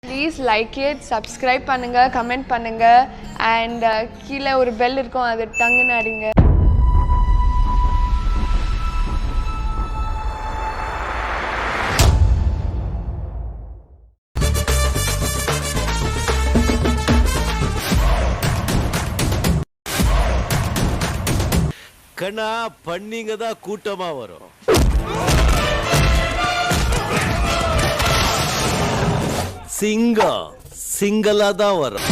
Please like it, subscribe பண்ணுங்க, comment பண்ணுங்க and கீழ ஒரு bell இருக்கும் அதை டங்குன்னு அடிங்க. கண்ணா பண்ணிங்க தான் கூட்டமா வரும். சிங்களா தான் வரும்.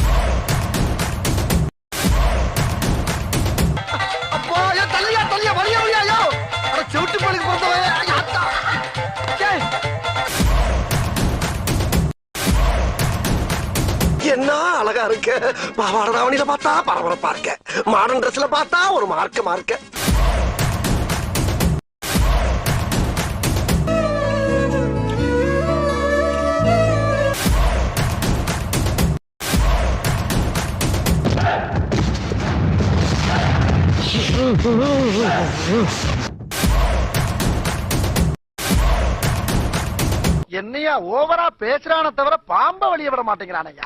என்ன அழகா இருக்கு. பாவாடை தாவணியில பார்த்தா பரபரப்பா இருக்க, மாடர்ன் ட்ரெஸ்ல பார்த்தா ஒரு மார்க்க. என்னையா ஓவரா பேசுறான தவிர பாம்ப வெளிய விட மாட்டேங்கிறானையா.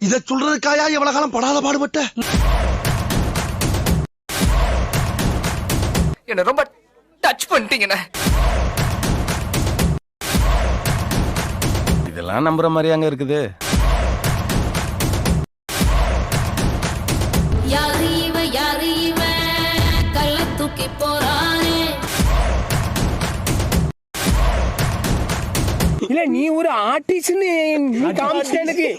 இத சொல்றதுக்காயா எவ்வளவு காலம் படாத பாடுபட்ட. என்ன ரொம்ப டச் பண்ணிட்டீங்கண்ணே. இதெல்லாம் நம்புற மாதிரியாங்க இருக்குது. யாரு இவன் கல்ல தூக்கி போறானே. இல்ல நீ ஒரு ஆர்டிஸ்ட்னு காமிச்சிட்ட எனக்கு.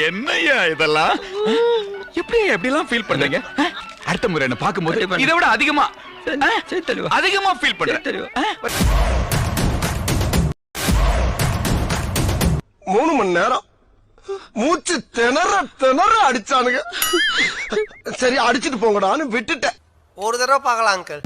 என்னையா இதெல்லாம் எப்படிலாம் ஃபீல் பண்றீங்க? அடுத்த முறை என்ன பாக்கும்போது இதை விட அதிகமா ஃபீல் பண்றேன். 3 மணி நேரம் மூச்சு திணற அடிச்சானுங்க. சரி அடிச்சிட்டு போங்கடான்னு விட்டுட்டேன். ஒரு தடவை பார்க்கலாம் அங்கிள்.